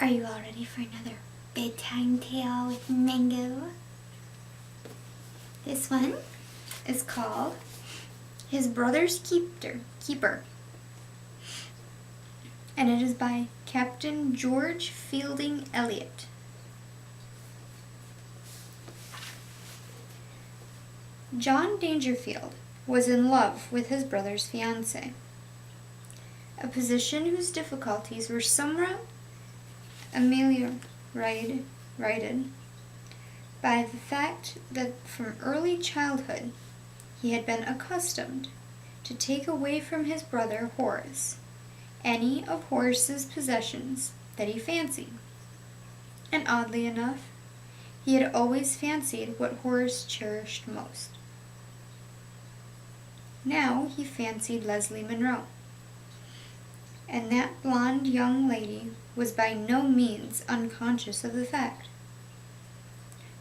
Are you all ready for another bedtime tale with Mango? This one is called His Brother's Keeper. And it is by Captain George Fielding Eliot. John Dangerfield was in love with his brother's fiancée, a position whose difficulties were somewhat ameliorated by the fact that from early childhood he had been accustomed to take away from his brother Horace any of Horace's possessions that he fancied. And oddly enough, he had always fancied what Horace cherished most. Now he fancied Leslie Monroe, and that blonde young lady was by no means unconscious of the fact.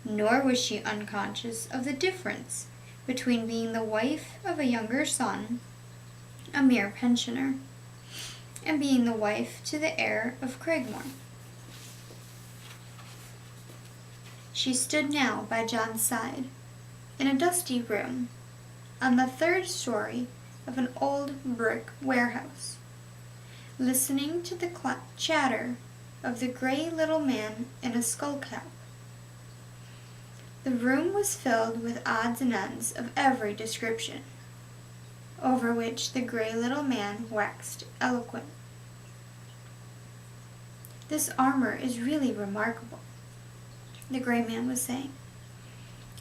Nor was she unconscious of the difference between being the wife of a younger son, a mere pensioner, and being the wife to the heir of Cragmore. She stood now by John's side, in a dusty room, on the third story of an old brick warehouse, listening to the chatter of the gray little man in a skull cap. The room was filled with odds and ends of every description, over which the gray little man waxed eloquent. "This armor is really remarkable," the gray man was saying.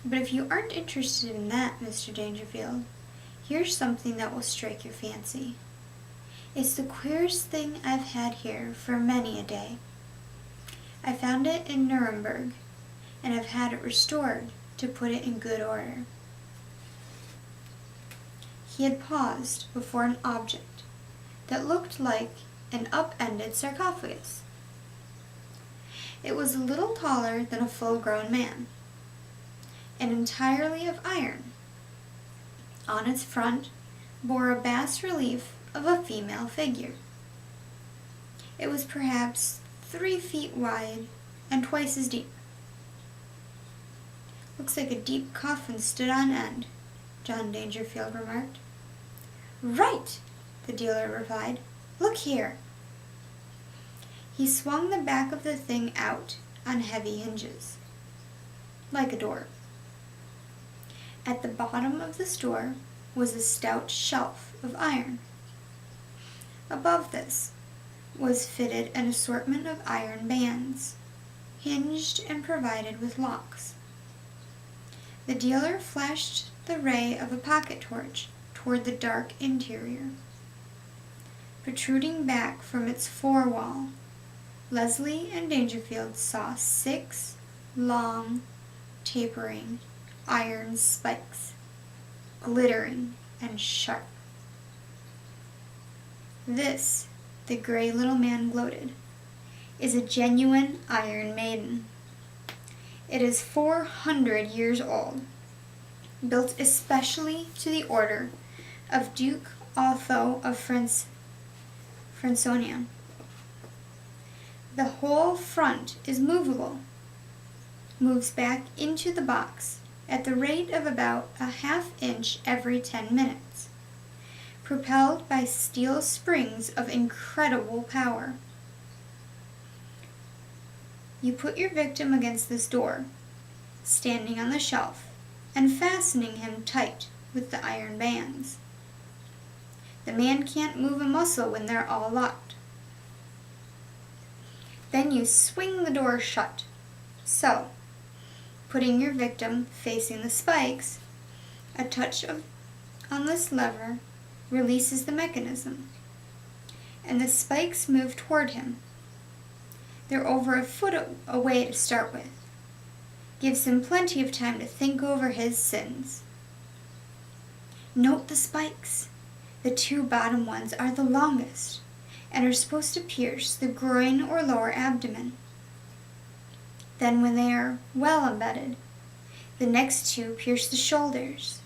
"But if you aren't interested in that, Mr. Dangerfield, here's something that will strike your fancy. It's the queerest thing I've had here for many a day. I found it in Nuremberg, and I've had it restored to put it in good order." He had paused before an object that looked like an up-ended sarcophagus. It was a little taller than a full-grown man, and entirely of iron. On its front bore a bas-relief of a female figure. It was perhaps 3 feet wide and twice as deep. "Looks like a deep coffin stood on end," John Dangerfield remarked. "Right," the dealer replied. "Look here." He swung the back of the thing out on heavy hinges, like a door. At the bottom of the store was a stout shelf of iron. Above this was fitted an assortment of iron bands, hinged and provided with locks. The dealer flashed the ray of a pocket torch toward the dark interior. Protruding back from its fore-wall, Leslie and Dangerfield saw 6 long, tapering iron spikes, glittering and sharp. "This," the gray little man gloated, "is a genuine Iron Maiden. It is 400 years old, built especially to the order of Duke Otho of Franconia. The whole front is movable, moves back into the box at the rate of about a ½ inch every 10 minutes, propelled by steel springs of incredible power. You put your victim against this door, standing on the shelf, and fastening him tight with the iron bands. The man can't move a muscle when they're all locked. Then you swing the door shut, so, putting your victim facing the spikes, a touch on this lever releases the mechanism, and the spikes move toward him. They're over a foot away to start with. Gives him plenty of time to think over his sins. Note the spikes. The 2 bottom ones are the longest, and are supposed to pierce the groin or lower abdomen. Then when they are well embedded, the next 2 pierce the shoulders.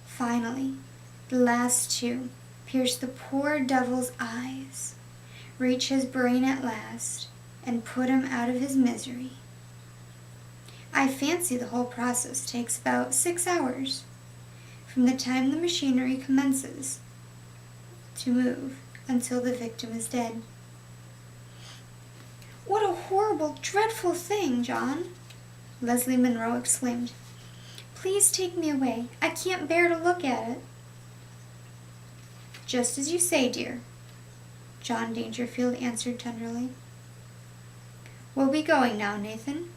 Finally, the last 2 pierce the poor devil's eyes, reach his brain at last, and put him out of his misery. I fancy the whole process takes about 6 hours, from the time the machinery commences to move until the victim is dead." "What a horrible, dreadful thing, John!" Leslie Monroe exclaimed. "Please take me away. I can't bear to look at it." "Just as you say, dear," John Dangerfield answered tenderly. "We'll be going now, Nathan.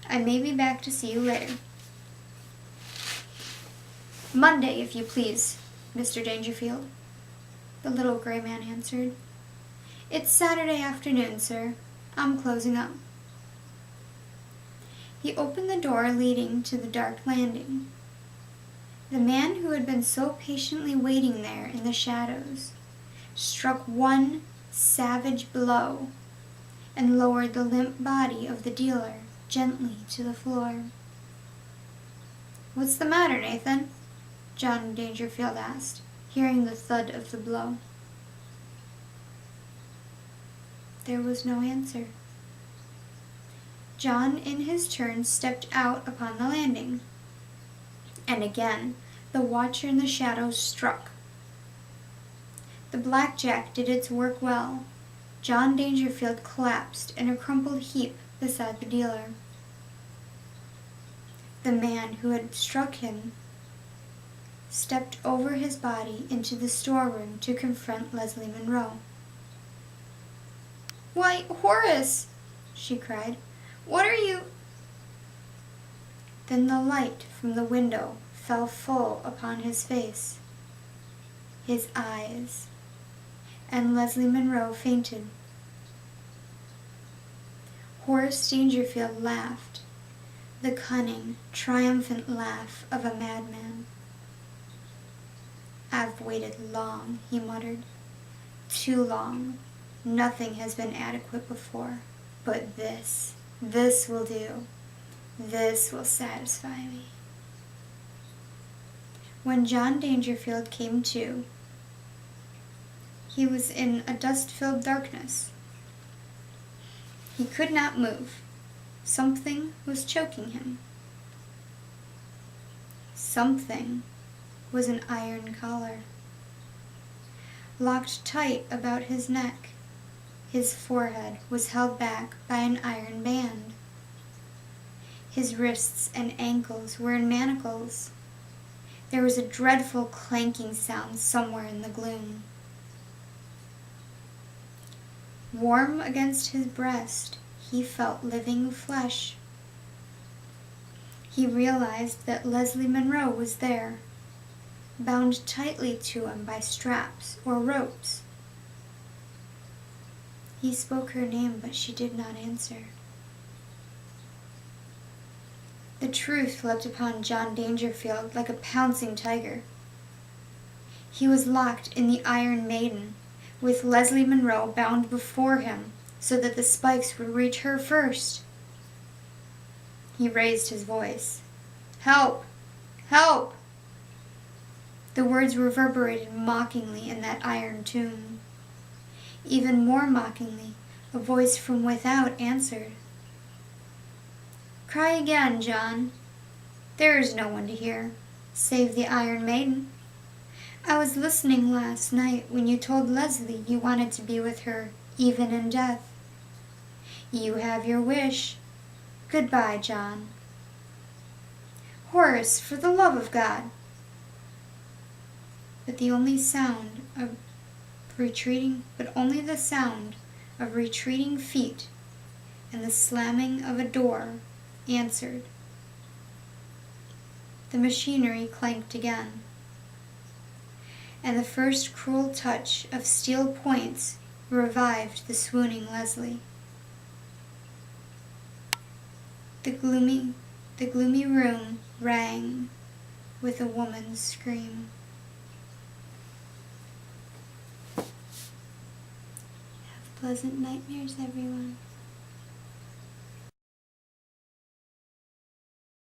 I may be back to see you later." "Monday, if you please, Mr. Dangerfield," the little gray man answered. "It's Saturday afternoon, sir. I'm closing up." He opened the door leading to the dark landing. The man who had been so patiently waiting there in the shadows struck one savage blow and lowered the limp body of the dealer gently to the floor. "What's the matter, Nathan?" John Dangerfield asked, hearing the thud of the blow. There was no answer. John, in his turn, stepped out upon the landing, and again the watcher in the shadows struck. The blackjack did its work well. John Dangerfield collapsed in a crumpled heap beside the dealer. The man who had struck him stepped over his body into the storeroom to confront Leslie Monroe. "Why, Horace!" she cried. "What are you—" Then the light from the window fell full upon his face, his eyes, and Leslie Monroe fainted. Horace Dangerfield laughed, the cunning, triumphant laugh of a madman. "I've waited long," he muttered. "Too long. Nothing has been adequate before. But this will do. This will satisfy me." When John Dangerfield came to, he was in a dust-filled darkness. He could not move. Something was choking him. Something was an iron collar, locked tight about his neck. His forehead was held back by an iron band. His wrists and ankles were in manacles. There was a dreadful clanking sound somewhere in the gloom. Warm against his breast, he felt living flesh. He realized that Leslie Monroe was there, bound tightly to him by straps or ropes. He spoke her name, but she did not answer. The truth leapt upon John Dangerfield like a pouncing tiger. He was locked in the Iron Maiden, with Leslie Monroe bound before him so that the spikes would reach her first. He raised his voice. "Help! Help!" The words reverberated mockingly in that iron tomb. Even more mockingly, a voice from without answered. "Cry again, John. There is no one to hear, save the Iron Maiden. I was listening last night when you told Leslie you wanted to be with her even in death. You have your wish. Goodbye, John." "Horace, for the love of God!" But only the sound of retreating feet and the slamming of a door answered. The machinery clanked again, and the first cruel touch of steel points revived the swooning Leslie. The gloomy room rang with a woman's scream. Have pleasant nightmares, everyone.